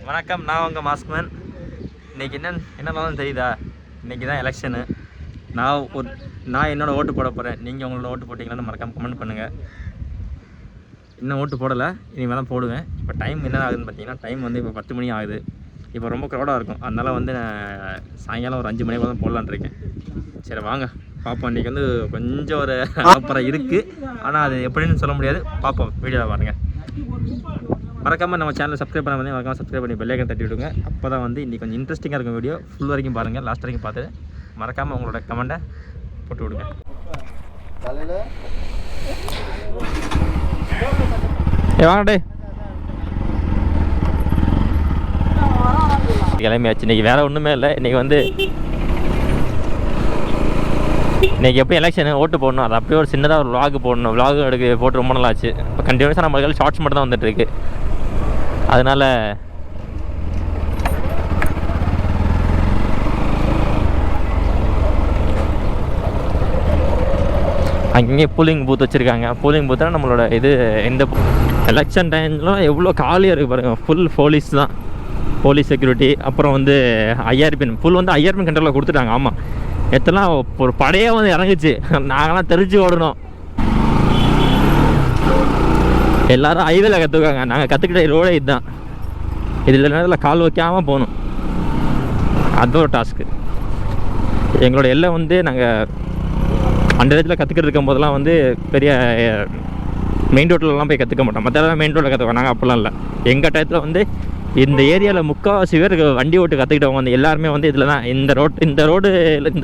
வணக்கம், நான் உங்கள் மாஸ்க்மேன். இன்றைக்கி என்னன்னு தெரியுதா? இன்றைக்கி தான் எலெக்ஷனு. நான் என்னோடய ஓட்டு போட போகிறேன். நீங்கள் உங்களோட ஓட்டு போட்டிங்களான்னு மறக்காமல் கமெண்ட் பண்ணுங்கள். இன்னும் ஓட்டு போடலை, இனிமேல் தான் போடுவேன். இப்போ டைம் என்ன ஆகுதுன்னு பார்த்தீங்கன்னா, டைம் வந்து இப்போ 10 மணி ஆகுது. இப்போ ரொம்ப க்ரௌடாக இருக்கும். அதனால் வந்து நான் சாயங்காலம் ஒரு 5 மணிக்கு தான் போடலான்னு இருக்கேன். சரி வாங்க பார்ப்போம். இன்றைக்கி வந்து கொஞ்சம் ஒரு அப்புறம் இருக்குது, ஆனால் அது எப்படின்னு சொல்ல முடியாது. பார்ப்போம், வீடியோவில் பாருங்கள். மறக்காமல் நம்ம சேனலை சப்ஸ்கிரைப் பண்ண மறக்காமல் சப்ஸ்கிரைப் பண்ணி பெல் ஐக்கான் தட்டி விடுங்க. அப்போ தான் வந்து இன்றைக்கி கொஞ்சம் இன்ட்ரெஸ்டிங்காக இருக்கும் வீடியோ. ஃபுல் வரைக்கும் பாருங்கள், லாஸ்ட் வரைக்கும் பார்த்து மறக்காமல் உங்களோட கமெண்ட்டை போட்டு விடுங்க. வாங்கடே கிளம்பியாச்சு. இன்றைக்கி வேறு ஒன்றுமே இல்லை. இன்றைக்கி வந்து இன்றைக்கி எப்படி எலெக்ஷனு ஓட்டு போடணும், அது அப்படியே ஒரு சின்னதாக ஒரு விலாக் போடணும். விலாக் போட்டு ரொம்ப நாள் ஆச்சு. இப்போ கண்டினியூஸாக நம்மளுக்கு ஷார்ட்ஸ் மட்டும் தான் வந்துட்டுருக்கு. அதனால் அங்கேயே பூலிங் பூத் வச்சுருக்காங்க. பூலிங் பூத்தில் நம்மளோட இது எந்த எலெக்ஷன் டைம்லாம் எவ்வளோ காலியாக இருக்குது பாருங்கள். ஃபுல் போலீஸ் தான், போலீஸ் செக்யூரிட்டி. அப்புறம் வந்து 5000 பேர் ஃபுல் வந்து 5000 பேர் கண்ட்ரோலில் கொடுத்துட்டாங்க. ஆமாம், எத்தெல்லாம் ஒரு படையே வந்து இறங்குச்சு. நாங்களாம் தெரிஞ்சு ஓடணும். எல்லோரும் ஹைவேல கற்றுக்காங்க. நாங்கள் கற்றுக்கிட்ட ரோடே இதுதான். இதில் நேரத்தில் கால் வைக்காமல் போகணும். அது ஒரு டாஸ்க்கு. எங்களோட எல்லை வந்து நாங்கள் அந்த இடத்துல கற்றுக்கிட்டு இருக்கும் போதெல்லாம் வந்து பெரிய மெயின் ரோட்லலாம் போய் கற்றுக்க மாட்டோம். மற்ற மெயின் ரோட்டில் கற்றுக்கோம். நாங்கள் அப்படிலாம் இல்லை. எங்கள் டயத்தில் வந்து இந்த ஏரியாவில் முக்கால்வாசி பேர் வண்டி ஓட்டு கற்றுக்கிட்டவங்க வந்து எல்லாருமே வந்து இதில் தான் இந்த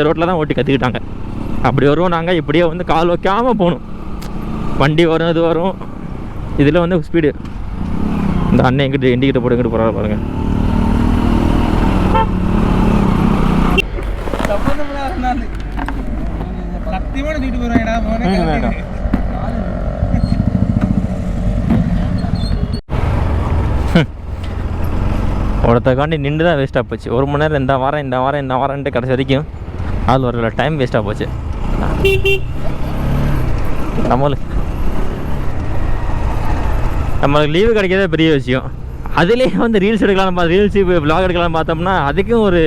ரோட்டில் தான் ஓட்டி கற்றுக்கிட்டாங்க. அப்படி வருவோம் நாங்கள். இப்படியே வந்து கால் வைக்காமல் போகணும். வண்டி வரும், இது வரும். இதில் வந்து ஸ்பீடு. இந்த அண்ணன் எங்கிட்ட இண்டிகிட்ட போட்டு எங்கிட்ட போகிறாரு பாருங்கள். ஒருத்தக்காண்டி நின்று தான் வேஸ்ட்டாக போச்சு. 1 மணி நேரம் இந்த வாரம்ன்ட்டு கடைசி வரைக்கும் அது ஒரு டைம் வேஸ்ட்டாக போச்சு. நம்மளுக்கு லீவு கிடைக்கிறதே பெரிய விஷயம். அதுலேயே வந்து ரீல்ஸ் விலாக் எடுக்கலாம்னு பார்த்தோம்னா அதுக்கும் ஒரு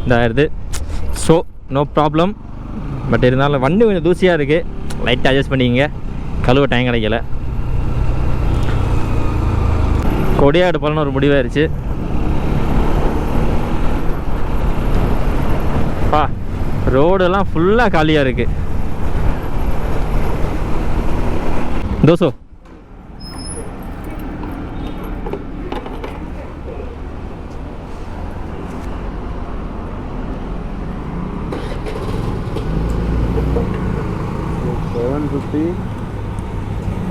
இதாகிடுது. So no problem. பட் இருந்தாலும் வண்டி கொஞ்சம் தூசியாக இருக்குது. லைட்டாக அட்ஜஸ்ட் பண்ணிக்கங்க. கழுவ டைம் கிடைக்கல. கொடியாடு போலன்னு ஒரு முடிவாயிருச்சு. ரோடெல்லாம் ஃபுல்லாக காலியாக இருக்குது. தோசோ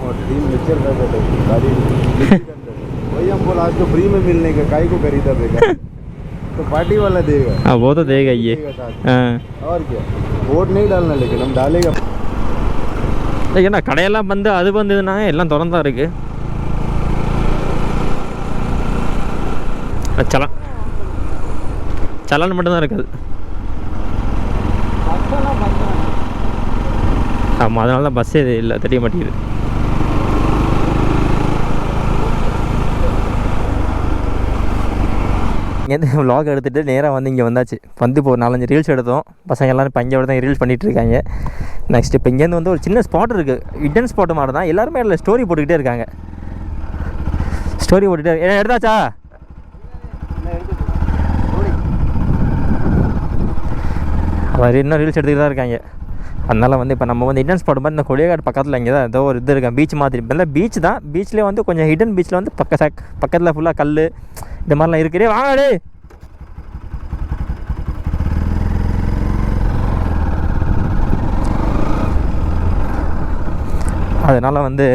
और 3 मिक्सर पैकेट है गाड़ी वही हम बोला आज तो फ्री में मिलने का काई को खरीदा देगा तो पार्टी वाला देगा। हाँ वो तो देगा ये। और क्या वोट नहीं डालना लेकिन हम डालेगा। ஏன்னா கடையெல்லாம் வந்து அது வந்ததுன்னா எல்லாம் திறந்தா இருக்கு. சலான் மட்டும்தான் இருக்குது. ஆமாம், அதனால தான் பஸ்ஸே இல்லை, தெரிய மாட்டேங்குது. இங்கேருந்து விலாக் எடுத்துகிட்டு நேராக வந்து இங்கே வந்தாச்சு. வந்து இப்போ ஒரு 4-5 ரீல்ஸ் எடுத்தோம். பசங்க எல்லோரும் இப்போ இங்கே தான் ரீல்ஸ் பண்ணிகிட்டு இருக்காங்க. நெக்ஸ்ட் இப்போ இங்கேருந்து வந்து ஒரு சின்ன ஸ்பாட் இருக்குது. ஹிடன் ஸ்பாட் மாதிரி தான். எல்லாருமே அதில் ஸ்டோரி போட்டுக்கிட்டே இருக்காங்க. ஸ்டோரி போட்டுகிட்டே எடுத்தாச்சா? அவர் இன்னும் ரீல்ஸ் எடுத்துக்கிட்டு தான் இருக்காங்க. அதனால் வந்து இப்போ நம்ம வந்து ஹிடன் ஸ்பாட் மாதிரி இந்த கொடியக்காடு பக்கத்தில் இங்கே தான் ஏதோ ஒரு இது இருக்கேன். பீச் மாதிரி. இப்போ இல்லை பீச் தான். பீச்லேயே வந்து கொஞ்சம் ஹிடன் பீச்சில் வந்து பக்கத்தில் ஃபுல்லாக கல் இந்த மாதிரிலாம் இருக்கிறே. வாங்கடே அதனால் வந்து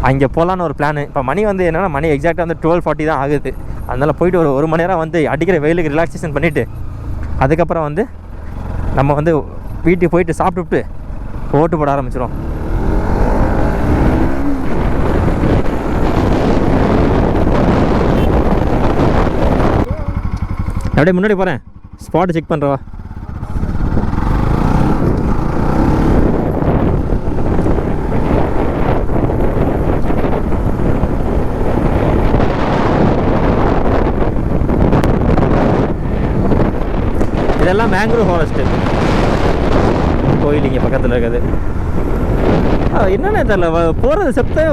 அங்கே போகலான்னு ஒரு பிளானு. இப்போ மணி வந்து என்னென்னா மணி எக்ஸாக்டாக வந்து 12:40 தான் ஆகுது. அதனால் போயிட்டு ஒரு மணி நேரம் வந்து அடிக்கிற வெயிலுக்கு ரிலாக்ஸேஷன் பண்ணிவிட்டு அதுக்கப்புறம் வந்து நம்ம வந்து வீட்டுக்கு போயிட்டு சாப்பிட்டுட்டு ஓட்டு போட ஆரம்பிச்சிடும். அப்படியே முன்னாடி போகிறேன், ஸ்பாட்டு செக் பண்ணுறவா. இதெல்லாம் மேங்க்ரோவ் ஃபாரஸ்ட்டு கோயில் இங்கே பக்கத்தில் இருக்குது. என்னென்ன தெரியல, போகிறது செப்டே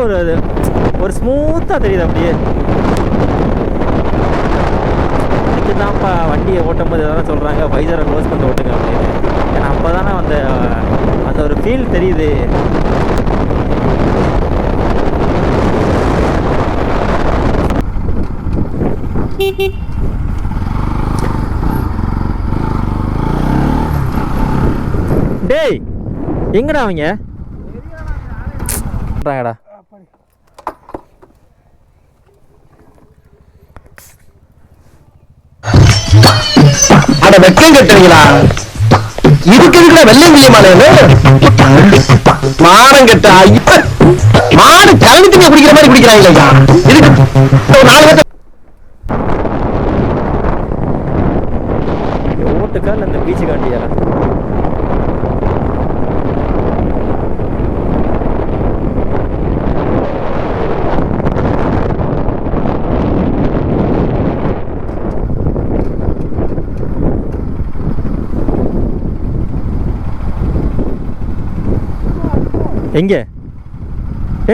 ஒரு ஸ்மூத்தாக தெரியுது அப்படியே. இதுக்கு தான்ப்பா வண்டியை ஓட்டும் போது எதாவது சொல்கிறாங்க வைசரை க்ளோஸ் பண்ணி ஓட்டுங்க அப்படின்னு. ஏன்னா அப்போ தானே அந்த ஒரு ஃபீல் தெரியுது. டேய் எங்கடா அவங்க டாங்கடா? அட வெக்கம் கட்டுறீங்களா? இதுக்கு வெள்ளை முடியுமான மானம் கட்ட மாடு கலந்துட்டு குடிக்கிற மாதிரி குடிக்கிறாங்க. இதுக்கு 4 பேர் ஓட்டுக்கா இல்லை இந்த பீச்சு காண்டியா? எங்கே?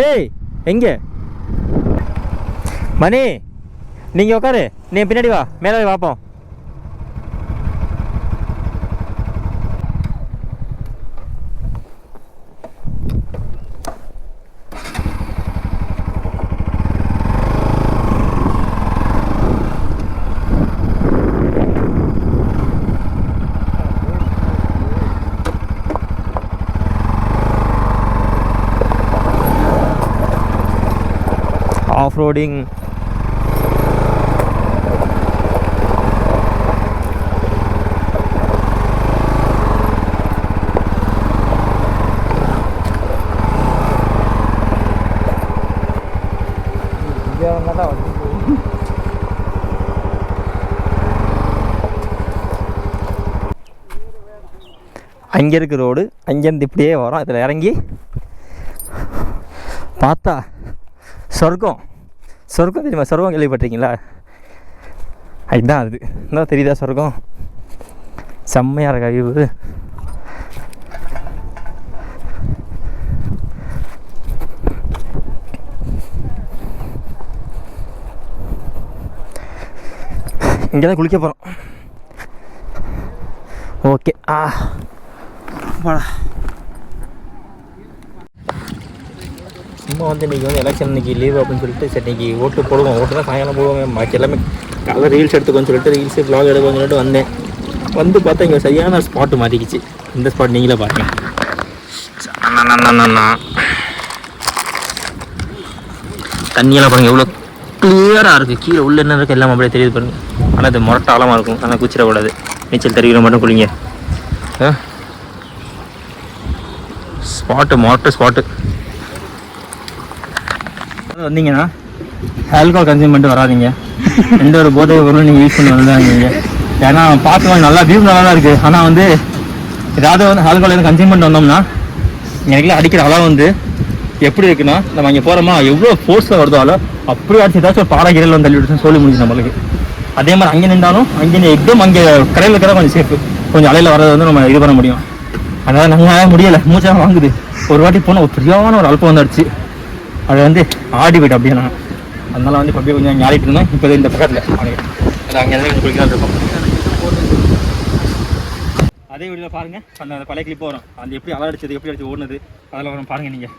ஏய் எங்கே மணி? நீங்கள் உட்காரு, நீ பின்னாடி வா, மேலே பார்ப்போம். ஆஃப்-ரோடிங் அங்கே இருக்கு ரோடு. அங்கேருந்து இப்படியே வரோம். இதில் இறங்கி பார்த்தா சொர்க்கம். சொர்க்கம் தெரியுமா? சொர்க்கம் கேள்விப்பட்டிருக்கீங்களா? அதுதான் அது. என்ன தெரியுதா சொர்க்கம்? செம்மையாக இருக்கா வியூ. இங்கே தான் குளிக்க போகிறோம். ஓகே. வாடா. சும்மா இன்றைக்கி எலெக்ஷன் இன்றைக்கி லீவ் அப்படின்னு சொல்லிட்டு சரி இன்றைக்கி ஓட்டு போடுவோம். ஓட்டு தான் சாயங்காலம் போடுவோம். பாக்கி எல்லாமே காலைல ரீல்ஸ் எடுத்துக்கோன்னு சொல்லிட்டு ரீல்ஸு வ்ளாக் எடுக்கணும்னு சொல்லிட்டு வந்தேன். வந்து பார்த்தா இங்கே சரியான ஸ்பாட்டு மாட்டிக்கிச்சு. இந்த ஸ்பாட் நீங்களே பாருங்க. தண்ணியெல்லாம் பாருங்கள் எவ்வளோ கிளியராக இருக்குது. கீழே உள்ள என்ன இருக்குது எல்லாம் அப்படியே தெரியுது பாருங்கள். ஆனால் அது முரட்டாலமாக இருக்கும். ஆனால் குச்சிடக்கூடாது. நீச்சல் தெரிவிக்கிற மட்டும் குளிங்க. ஸ்பாட்டு மொரட்டு ஸ்பாட்டு. வந்தீங்கன்னா ஆல்கஹால் கன்சியூம் பண்ணிட்டு வராதிங்க. எந்த ஒரு போதை பொருளும் நீங்கள் யூஸ் பண்ணி வந்தாங்க. ஏன்னா பார்த்து நல்லா வியூ நல்லா தான் இருக்குது. ஆனால் ஏதாவது ஆல்கஹால் எதுவும் கன்சியூம் பண்ணிட்டு வந்தோம்னா எனக்குலாம் அடிக்கிற அளவு எப்படி இருக்குன்னா, நம்ம இங்கே போகிறோமா எவ்வளோ ஃபோர்ஸில் வருதோ அப்படி அடிச்சு ஏதாச்சும் ஒரு பாறைகள் வந்து தள்ளி விட்டு சொல்லி முடிஞ்சு நம்மளுக்கு. அதே மாதிரி அங்கே நின்றாலும் அங்கே எக்தம் அங்கே கரையில் இருக்கிற கொஞ்சம் சேஃபு. கொஞ்சம் அலையில் வரதை நம்ம இது பண்ண முடியும். அதனால் நாங்கள் முடியலை, மூச்சாக வாங்குது. ஒரு வாட்டி போனால் ஒரு பெரியான ஒரு அல்பம் வந்துடுச்சு. அதை ஆடி போய்ட்டு அப்படியே நான் அதனால் இப்போ அப்படியே கொஞ்சம் ஆடிட்டு இருந்தோம். இப்போ இந்த பக்கத்தில் அங்கே கொஞ்சம் குளிக்கலாம் இருக்கோம். அதே வீடியோவில் பாருங்கள். அந்த பழைய கிளிப் வரும். அந்த எப்படி அடிச்சது எப்படி அடிச்சு ஓடுனது அதெல்லாம் வரும் பாருங்கள். நீங்கள்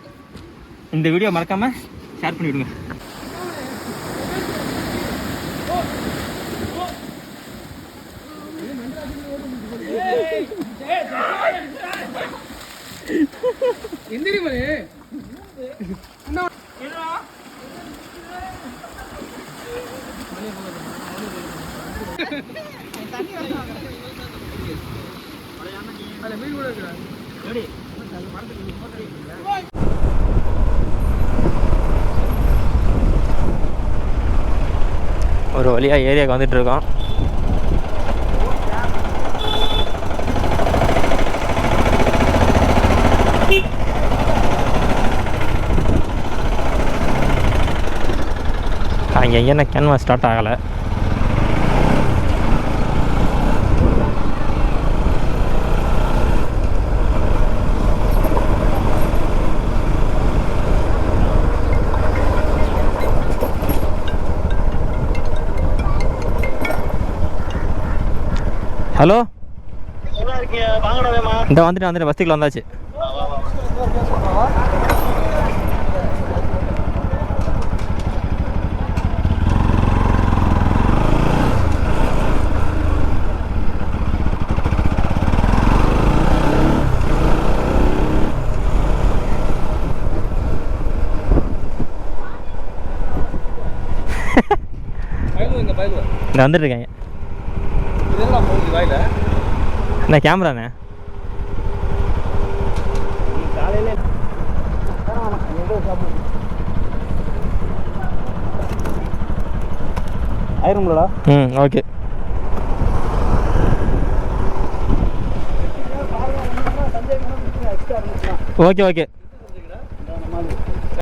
இந்த வீடியோ மறக்காமல் ஷேர் பண்ணிவிடுங்க. ஒரு வழியாக ஏரியாவுக்கு வந்துட்டு இருக்கோம். அங்கே எங்கேன்னா கேன்வாஸ் ஸ்டார்ட் ஆகலை. ஹலோ, எல்லாம் இருக்கீங்க? வாங்கடா வேமா. இந்த வந்துட்டு பஸ்ஸுக்குள்ள வந்தாச்சு. இந்த வந்துட்டு இருக்காங்க. இந்த கேமராண்ணே. ஆயிருங்களா? ம், ஓகே. Okay okay.